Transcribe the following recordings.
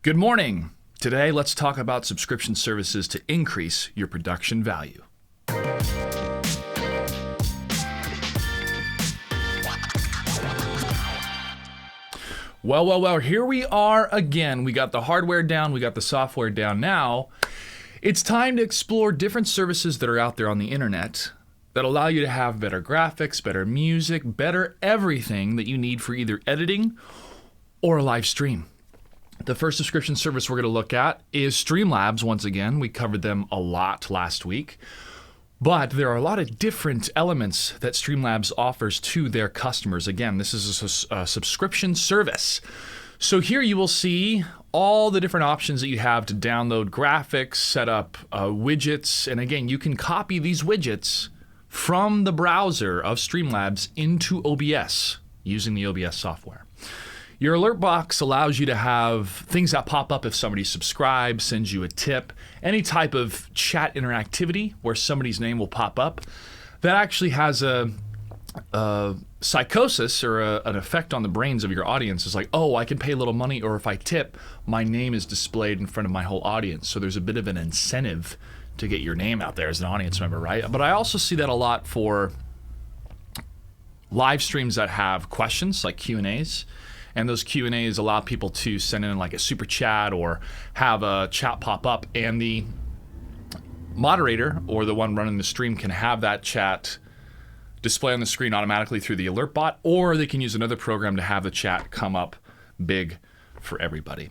Good morning. Today, let's talk about subscription services to increase your production value. Well, here we are again. We got the hardware down, we got the software down. Now, it's time to explore different services that are out there on the internet that allow you to have better graphics, better music, better everything that you need for either editing or a live stream. The first subscription service we're going to look at is Streamlabs. Once again, we covered them a lot last week. But there are a lot of different elements that Streamlabs offers to their customers. Again, this is a subscription service. So here you will see all the different options that you have to download graphics, set up widgets. And again, you can copy these widgets from the browser of Streamlabs into OBS using the OBS software. Your alert box allows you to have things that pop up if somebody subscribes, sends you a tip, any type of chat interactivity where somebody's name will pop up. That actually has a psychosis or an effect on the brains of your audience. It's like, oh, I can pay a little money, or if I tip, my name is displayed in front of my whole audience. So there's a bit of an incentive to get your name out there as an audience member, right? But I also see that a lot for live streams that have questions like Q&As. And those Q&As allow people to send in like a super chat or have a chat pop up, and the moderator or the one running the stream can have that chat display on the screen automatically through the alert bot, or they can use another program to have the chat come up big for everybody.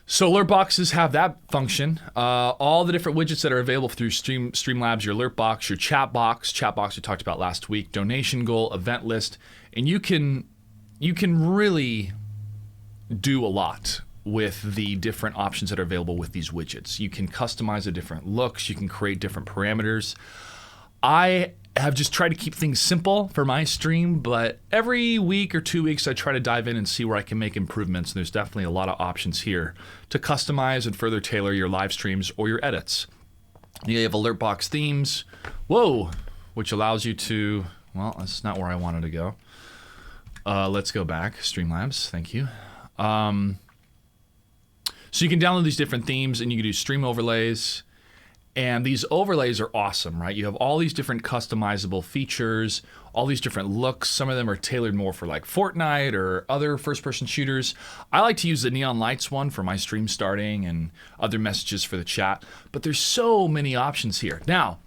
So alert boxes have that function. All the different widgets that are available through Streamlabs, your alert box, your chat box we talked about last week, donation goal, event list, and you can really do a lot with the different options that are available with these widgets. You can customize the different looks. You can create different parameters. I have just tried to keep things simple for my stream, but every week or 2 weeks, I try to dive in and see where I can make improvements. And there's definitely a lot of options here to customize and further tailor your live streams or your edits. You have alert box themes, which allows you to, well, that's not where I wanted to go. Let's go back, Streamlabs, thank you. So you can download these different themes and you can do stream overlays. And these overlays are awesome, right? You have all these different customizable features, all these different looks. Some of them are tailored more for like Fortnite or other first-person shooters. I like to use the neon lights one for my stream starting and other messages for the chat. But there's so many options here. Now,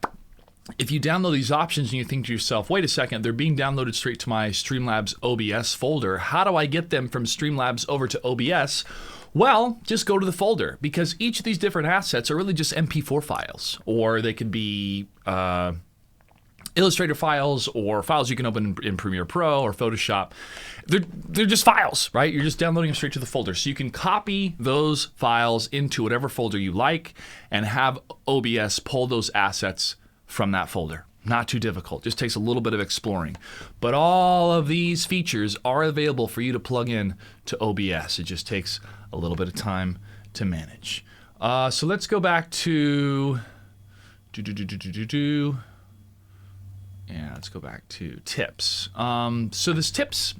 if you download these options and you think to yourself, wait a second, they're being downloaded straight to my Streamlabs OBS folder. How do I get them from Streamlabs over to OBS? Well, just go to the folder, because each of these different assets are really just MP4 files, or they could be Illustrator files or files you can open in Premiere Pro or Photoshop. They're just files, right? You're just downloading them straight to the folder. So you can copy those files into whatever folder you like and have OBS pull those assets from that folder. Not too difficult, just takes a little bit of exploring. But all of these features are available for you to plug in to OBS. It just takes a little bit of time to manage. So let's go back to let's go back to tips. So this tips,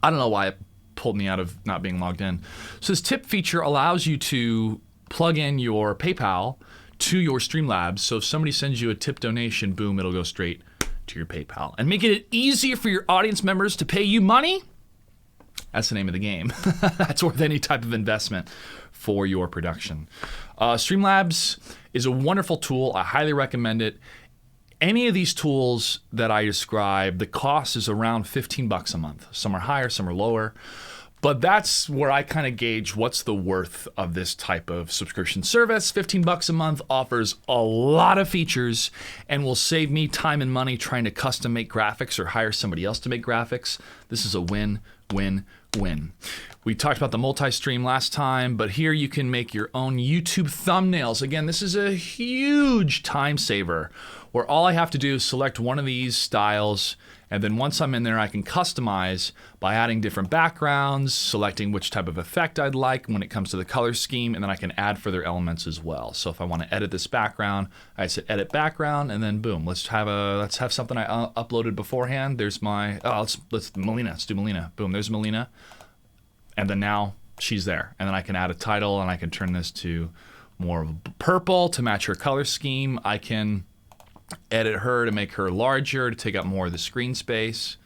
I don't know why it pulled me out of not being logged in. So this tip feature allows you to plug in your PayPal to your Streamlabs. So if somebody sends you a tip donation, boom, it'll go straight to your PayPal. And making it easier for your audience members to pay you money, that's the name of the game. That's worth any type of investment for your production. Streamlabs is a wonderful tool. I highly recommend it. Any of these tools that I describe, the cost is around $15 a month. Some are higher, some are lower. But that's where I kind of gauge what's the worth of this type of subscription service. $15 a month offers a lot of features and will save me time and money trying to custom make graphics or hire somebody else to make graphics. This is a win, win, win. We talked about the multi-stream last time, but here you can make your own YouTube thumbnails. Again, this is a huge time saver where all I have to do is select one of these styles, and then once I'm in there, I can customize by adding different backgrounds, selecting which type of effect I'd like when it comes to the color scheme, and then I can add further elements as well. So if I want to edit this background, I say edit background, and then boom, let's have something I uploaded beforehand. There's my let's do Melina. Boom, there's Melina, and then now she's there. And then I can add a title, and I can turn this to more of a purple to match her color scheme. I can edit her to make her larger, to take up more of the screen space.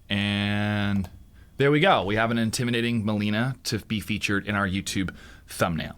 And there we go. We have an intimidating Melina to be featured in our YouTube thumbnail.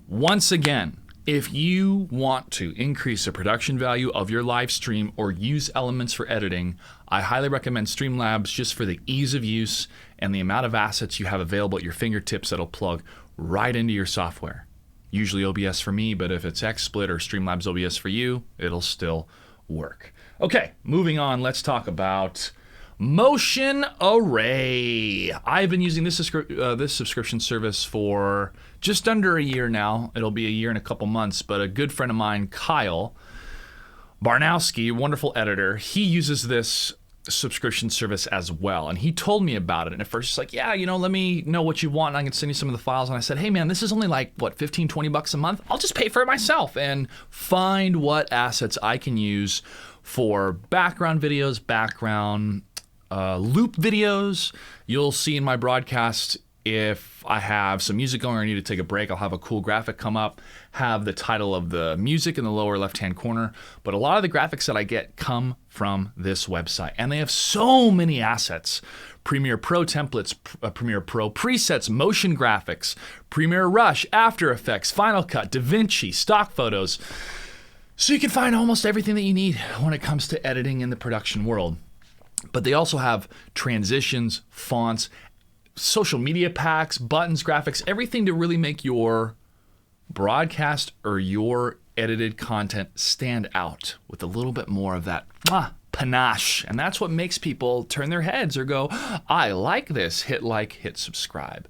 Once again, if you want to increase the production value of your live stream or use elements for editing, I highly recommend Streamlabs just for the ease of use and the amount of assets you have available at your fingertips that'll plug right into your software. Usually OBS for me, but if it's XSplit or Streamlabs OBS for you, it'll still work. Okay, moving on, let's talk about Motion Array. I've been using this subscription service for just under a year now. It'll be a year and a couple months, but a good friend of mine, Kyle Barnowski, wonderful editor, he uses this subscription service as well. And he told me about it. And at first he's like, yeah, let me know what you want and I can send you some of the files. And I said, hey man, this is only like, what, 15, 20 bucks a month? I'll just pay for it myself and find what assets I can use for background videos, background loop videos. You'll see in my broadcast, if I have some music going or I need to take a break, I'll have a cool graphic come up, have the title of the music in the lower left-hand corner. But a lot of the graphics that I get come from this website. And they have so many assets. Premiere Pro templates, Premiere Pro presets, motion graphics, Premiere Rush, After Effects, Final Cut, DaVinci, stock photos. So you can find almost everything that you need when it comes to editing in the production world. But they also have transitions, fonts, social media packs, buttons, graphics, everything to really make your broadcast or your edited content stand out with a little bit more of that panache. And that's what makes people turn their heads or go, I like this, hit like, hit subscribe.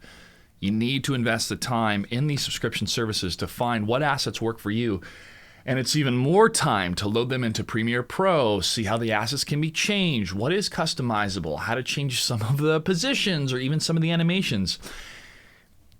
You need to invest the time in these subscription services to find what assets work for you. And it's even more time to load them into Premiere Pro, see how the assets can be changed, what is customizable, how to change some of the positions or even some of the animations.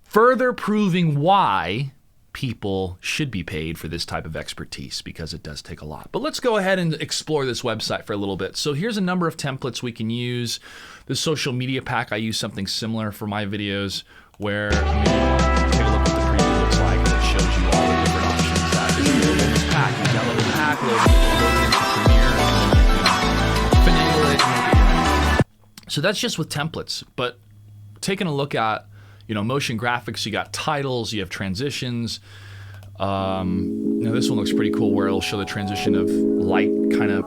Further proving why people should be paid for this type of expertise, because it does take a lot. But let's go ahead and explore this website for a little bit. So here's a number of templates we can use. The social media pack, I use something similar for my videos where take a look at the preview looks like. It shows you all the different options. You download the pack, load it into Premiere, and you can finagle it. So that's just with templates. But taking a look at, motion graphics, you got titles, you have transitions. This one looks pretty cool, where it'll show the transition of light kind of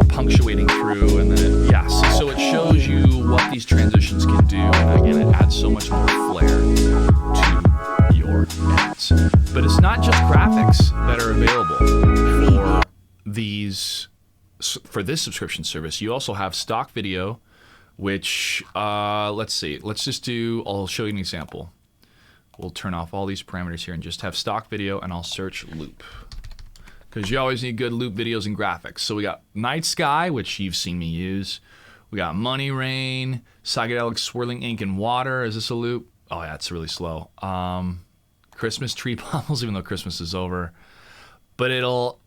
punctuating through, and then so it shows you what these transitions can do. And again, it adds so much more flair to your edits. But it's not just graphics that are available for this subscription service. You also have stock video, which let's see. I'll show you an example. We'll turn off all these parameters here and just have stock video, and I'll search loop, because you always need good loop videos and graphics. So we got Night Sky, which you've seen me use. We got Money Rain, psychedelic swirling ink and water. Is this a loop? Oh yeah, it's really slow. Christmas tree pummels, even though Christmas is over. But it'll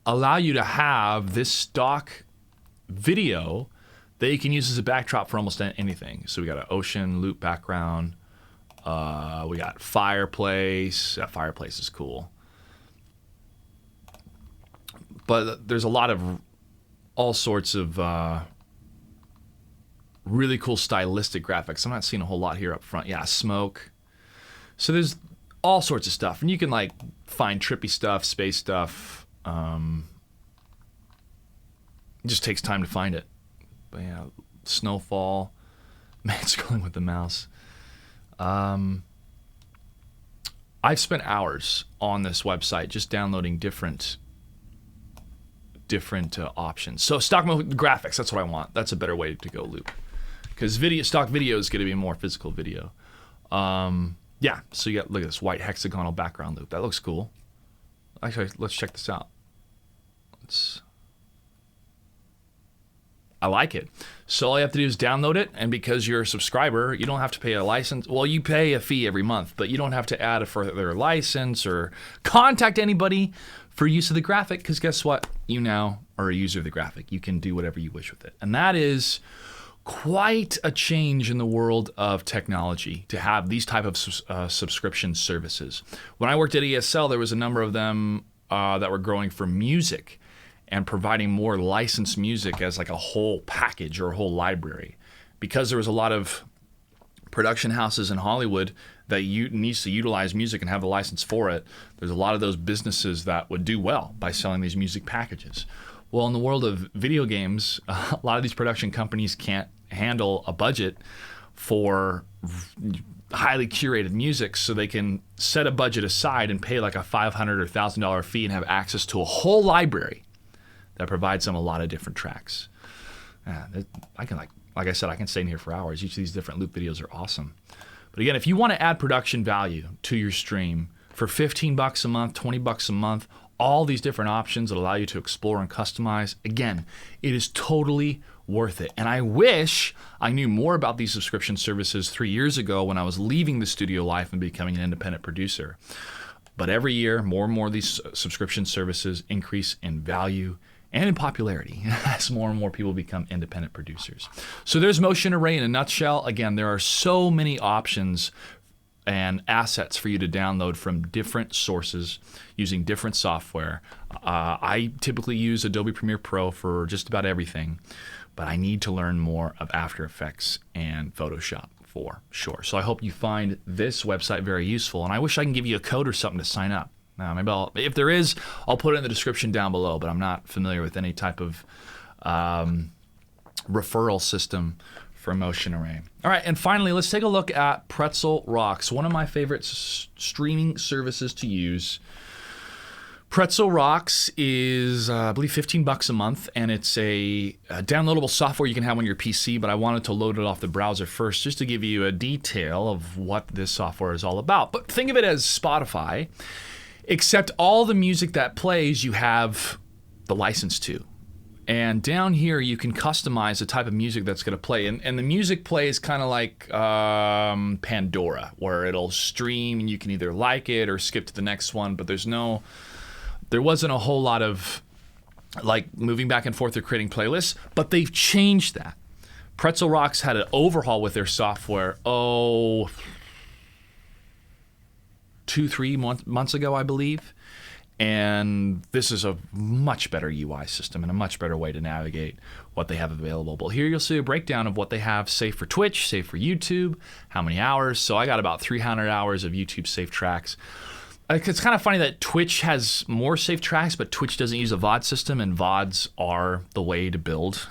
allow you to have this stock video that you can use as a backdrop for almost anything. So we got an ocean loop background. We got fireplace. That fireplace is cool. But there's a lot of all sorts of really cool stylistic graphics. I'm not seeing a whole lot here up front. Yeah, smoke. So there's all sorts of stuff. And you can find trippy stuff, space stuff. It just takes time to find it. But yeah, snowfall. Man, scrolling with the mouse. I've spent hours on this website just downloading different options. So stock graphics, that's what I want. That's a better way to go loop. Because stock video is going to be more physical video. So you got, look at this white hexagonal background loop. That looks cool. Actually, let's check this out. I like it. So all you have to do is download it, and because you're a subscriber, you don't have to pay a license. Well, you pay a fee every month, but you don't have to add a further license or contact anybody for use of the graphic, because guess what? You now are a user of the graphic. You can do whatever you wish with it. And that is quite a change in the world of technology to have these type of subscription services. When I worked at ESL, there was a number of them that were growing for music and providing more licensed music as like a whole package or a whole library. Because there was a lot of production houses in Hollywood that needs to utilize music and have a license for it, there's a lot of those businesses that would do well by selling these music packages. Well, in the world of video games, a lot of these production companies can't handle a budget for highly curated music, so they can set a budget aside and pay like a $500 or $1,000 fee and have access to a whole library that provides them a lot of different tracks. I can like I said, I can stay in here for hours. Each of these different loop videos are awesome. But again, if you want to add production value to your stream for $15 a month, $20 a month, all these different options that allow you to explore and customize, again, it is totally worth it. And I wish I knew more about these subscription services 3 years ago when I was leaving the studio life and becoming an independent producer. But every year, more and more of these subscription services increase in value and in popularity as more and more people become independent producers. So there's Motion Array in a nutshell. Again, there are so many options and assets for you to download from different sources using different software. I typically use Adobe Premiere Pro for just about everything, but I need to learn more of After Effects and Photoshop for sure. So I hope you find this website very useful, and I wish I can give you a code or something to sign up. Maybe if there is, I'll put it in the description down below, but I'm not familiar with any type of referral system for Motion Array. All right, and finally, let's take a look at Pretzel Rocks, one of my favorite streaming services to use. Pretzel Rocks is, I believe, $15 a month, and it's a downloadable software you can have on your PC, but I wanted to load it off the browser first just to give you a detail of what this software is all about. But think of it as Spotify, except all the music that plays you have the license to. And down here you can customize the type of music that's going to play. And the music plays kind of like Pandora, where it'll stream and you can either like it or skip to the next one, but there wasn't a whole lot of like moving back and forth or creating playlists, but they've changed that. Pretzel Rocks had an overhaul with their software, 2-3 months ago, I believe. And this is a much better UI system and a much better way to navigate what they have available. But here you'll see a breakdown of what they have saved for Twitch, saved for YouTube, how many hours. So I got about 300 hours of YouTube saved tracks. It's kind of funny that Twitch has more saved tracks, but Twitch doesn't use a VOD system, and VODs are the way to build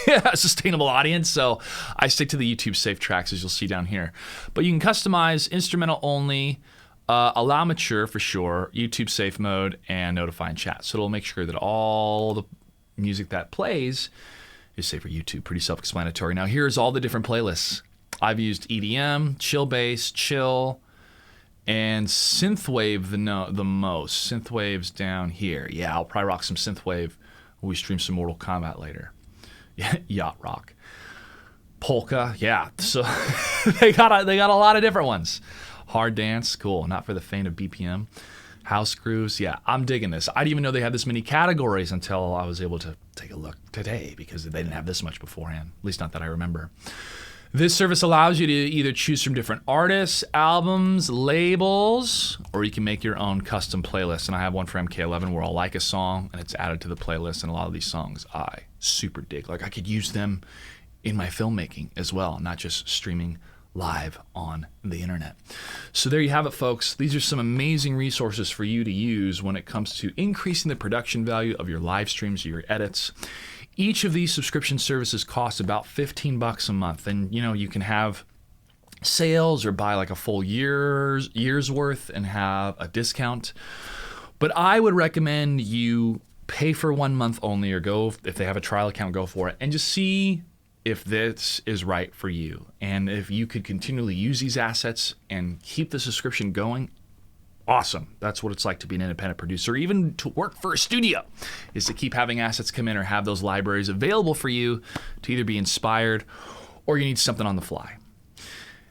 a sustainable audience. So I stick to the YouTube saved tracks, as you'll see down here. But you can customize instrumental only, allow mature for sure, YouTube safe mode, and notify and chat. So it'll make sure that all the music that plays is safe for YouTube. Pretty self-explanatory. Now here's all the different playlists. I've used EDM, chill bass, chill, and synthwave the most. Synthwave's down here. Yeah, I'll probably rock some synthwave when we stream some Mortal Kombat later. Yacht rock. Polka, yeah. So they got a lot of different ones. Hard dance, cool. Not for the faint of BPM. House grooves, yeah. I'm digging this. I didn't even know they had this many categories until I was able to take a look today, because they didn't have this much beforehand. At least not that I remember. This service allows you to either choose from different artists, albums, labels, or you can make your own custom playlist. And I have one for MK11 where I'll like a song and it's added to the playlist. And a lot of these songs I super dig. Like I could use them in my filmmaking as well, not just streaming live on the internet. So there you have it, folks. These are some amazing resources for you to use when it comes to increasing the production value of your live streams or your edits. Each of these subscription services costs about $15 a month, and you can have sales or buy like a full year's worth and have a discount. But I would recommend you pay for 1 month only, or go, if they have a trial account, go for it and just see if this is right for you. And if you could continually use these assets and keep the subscription going, awesome. That's what it's like to be an independent producer, even to work for a studio, is to keep having assets come in or have those libraries available for you to either be inspired or you need something on the fly.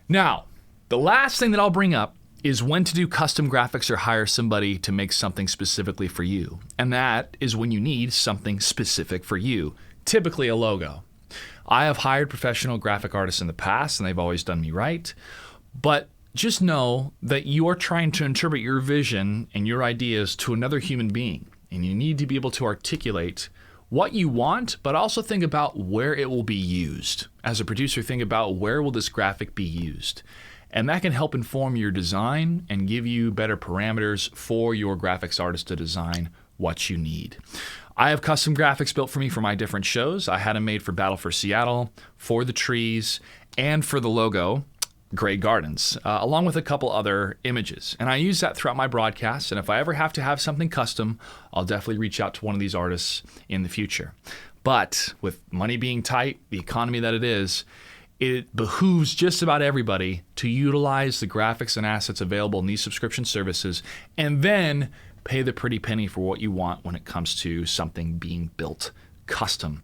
Now, the last thing that I'll bring up is when to do custom graphics or hire somebody to make something specifically for you. And that is when you need something specific for you, typically a logo. I have hired professional graphic artists in the past, and they've always done me right. But just know that you are trying to interpret your vision and your ideas to another human being, and you need to be able to articulate what you want, but also think about where it will be used. As a producer, think about where will this graphic be used. And that can help inform your design and give you better parameters for your graphics artist to design what you need. I have custom graphics built for me for my different shows. I had them made for Battle for Seattle, for the trees, and for the logo, Gray Gardens, along with a couple other images. And I use that throughout my broadcasts. And if I ever have to have something custom, I'll definitely reach out to one of these artists in the future. But with money being tight, the economy that it is, it behooves just about everybody to utilize the graphics and assets available in these subscription services and then pay the pretty penny for what you want when it comes to something being built custom.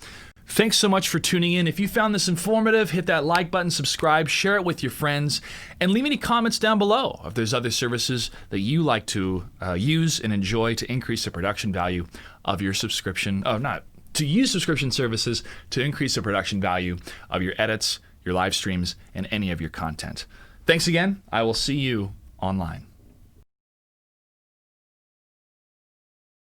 Thanks so much for tuning in. If you found this informative, hit that like button, subscribe, share it with your friends, and leave any comments down below if there's other services that you like to use and enjoy to increase the production value of your subscription. To use subscription services to increase the production value of your edits, your live streams, and any of your content. Thanks again. I will see you online.